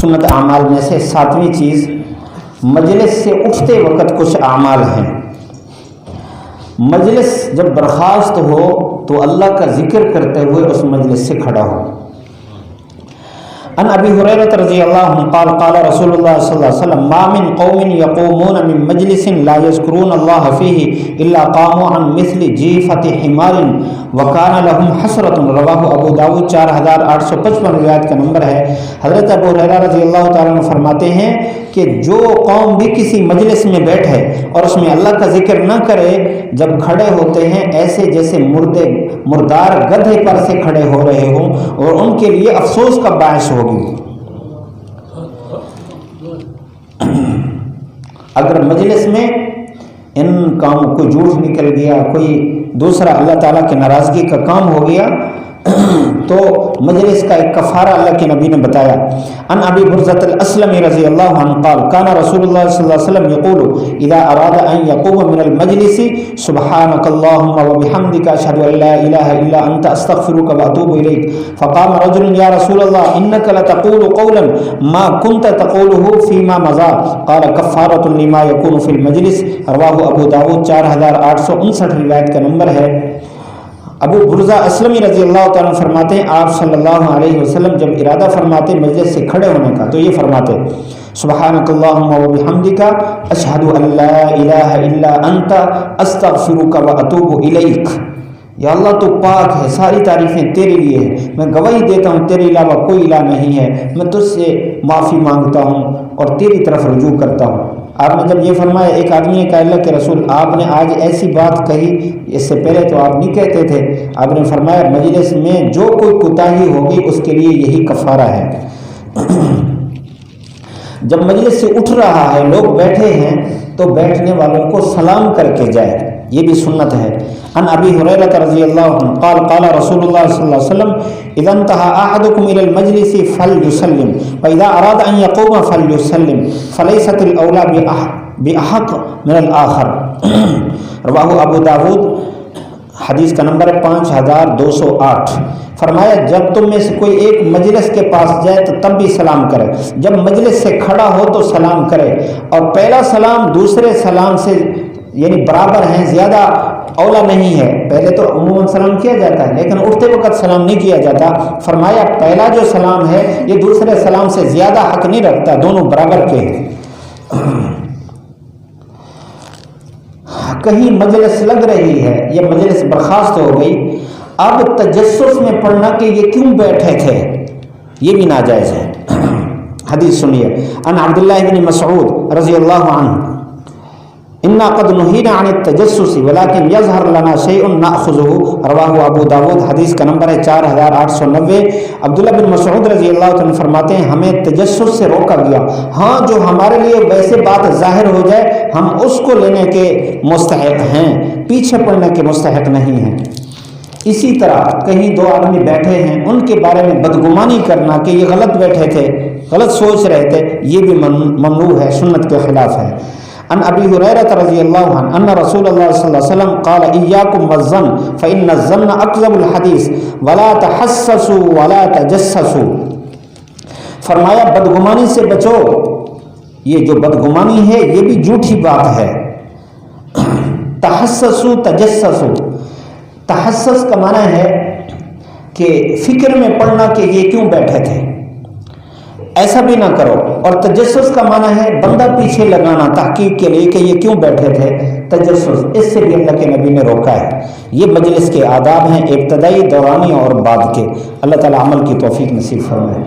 سنت اعمال میں سے 7ویں چیز، مجلس سے اٹھتے وقت کچھ اعمال ہیں۔ مجلس جب برخاست ہو تو اللہ کا ذکر کرتے ہوئے اس مجلس سے کھڑا ہو۔ ان ابی ہریرہ رضی اللہ عنہ قال قال رسول اللہ صلی اللہ علیہ وسلم ما من قوم یقومون من مجلس لا یذکرون اللہ فیہ الا قاموا عن مثل جیفۃ حمار وکان لهم حسرۃ، رواہ ابو داؤد 4855 روایت کا نمبر ہے۔ حضرت ابو ہریرہ رضی اللہ تعالیٰ عنہ فرماتے ہیں کہ جو قوم بھی کسی مجلس میں بیٹھے اور اس میں اللہ کا ذکر نہ کرے، جب کھڑے ہوتے ہیں ایسے جیسے مردار گدھے پر سے کھڑے ہو رہے ہوں، اور ان کے لیے افسوس کا باعث ہوگی۔ اگر مجلس میں ان کاموں کو جھوٹ نکل گیا، کوئی دوسرا اللہ تعالیٰ کی ناراضگی کا کام ہو گیا، تو مجلس کا ایک کفارہ اللہ کے نبی نے بتایا۔ ان ابی برزۃ الاسلمی رضی اللہ عنہ قال کان رسول اللہ صلی اللہ علیہ وسلم یقول اذا اراد ان یقوم من المجلس سبحانک اللہم وبحمدک اشہد ان لا الہ الا انت استغفرک واتوب الیک، فقام رجل یا رسول اللہ انک لتقول قولا ما كنت تقوله فيما مضى، قال کفارۃ لما یکون فی المجلس، رواہ ابو داؤد 4859 روایت کا نمبر ہے۔ ابو برزہ اسلمی رضی اللہ تعالیٰ فرماتے ہیں آپ صلی اللہ علیہ وسلم جب ارادہ فرماتے مجلس سے کھڑے ہونے کا تو یہ فرماتے سبحانک اللہم وبحمدک اشہد ان لا الہ الا انت استغفرک واتوب الیک، یا اللہ تو پاک ہے، ساری تعریفیں تیرے لیے ہیں، میں گواہی دیتا ہوں تیرے علاوہ کوئی الہ نہیں ہے، میں تجھ سے معافی مانگتا ہوں اور تیری طرف رجوع کرتا ہوں۔ آپ نے جب یہ فرمایا، ایک آدمی نے کہا اللہ کے رسول آپ نے آج ایسی بات کہی، اس سے پہلے تو آپ نہیں کہتے تھے۔ آپ نے فرمایا مجلس میں جو کوئی کوتاہی ہوگی اس کے لیے یہی کفارہ ہے۔ جب مجلس سے اٹھ رہا ہے، لوگ بیٹھے ہیں تو بیٹھنے والوں کو سلام کر کے جائے، یہ بھی سنت ہے۔ ان ابی ہریرہ رضی اللہ عنہ قال قال رسول اللہ صلی اللہ علیہ وسلم اذا انتهى احدكم الى المجلس فليسلم واذا اراد ان يقوم فليسلم فليست الاولى باحق من الاخر، رواہ ابو داؤد، حدیث کا نمبر ہے 5208۔ فرمایا جب تم میں سے کوئی ایک مجلس کے پاس جائے تو تب بھی سلام کرے، جب مجلس سے کھڑا ہو تو سلام کرے، اور پہلا سلام دوسرے سلام سے یعنی برابر ہیں، زیادہ اولا نہیں ہے۔ پہلے تو عموماً سلام کیا جاتا ہے لیکن اٹھتے وقت سلام نہیں کیا جاتا۔ فرمایا پہلا جو سلام ہے یہ دوسرے سلام سے زیادہ حق نہیں رکھتا، دونوں برابر کے ہیں۔ کہیں مجلس لگ رہی ہے یا مجلس برخاست ہو گئی، اب تجسس میں پڑھنا کہ یہ کیوں بیٹھے تھے، یہ بھی ناجائز ہے۔ حدیث سنیے، ان عبداللہ بن مسعود رضی اللہ عنہ انا قد نهینا عن التجسس ولكن يظهر لنا شيء ناخذه، رواہ ابو داؤد، حدیث کا نمبر ہے 4890۔ عبداللہ بن مسعود رضی اللہ عنہ فرماتے ہیں ہمیں تجسس سے روکا گیا، ہاں جو ہمارے لیے ویسے بات ظاہر ہو جائے ہم اس کو لینے کے مستحق ہیں، پیچھے پڑنے کے مستحق نہیں ہیں۔ اسی طرح کہیں دو آدمی بیٹھے ہیں، ان کے بارے میں بدگمانی کرنا کہ یہ غلط بیٹھے تھے، غلط سوچ رہے تھے، یہ بھی ممنوع ہے، سنت کے خلاف ہے۔ ان ابی ہریرہ رضی اللہ عنہ ان رسول اللہ صلی اللہ علیہ وسلم قال ایاکم والظن فإن الظن اکذب الحدیث ولا تحسسوا ولا تجسسوا، فرمایا بدگمانی سے بچو، یہ جو بدگمانی ہے یہ بھی جھوٹی بات ہے۔ تحسسوا تجسسوا، تحسس کا معنی ہے کہ فکر میں پڑنا کہ یہ کیوں بیٹھے تھے، ایسا بھی نہ کرو، اور تجسس کا معنی ہے بندہ پیچھے لگانا تحقیق کے لیے کہ یہ کیوں بیٹھے تھے، تجسس، اس سے بھی اللہ کے نبی نے روکا ہے۔ یہ مجلس کے آداب ہیں، ابتدائی، دورانی اور بعد کے۔ اللہ تعالی عمل کی توفیق نصیب فرمائے۔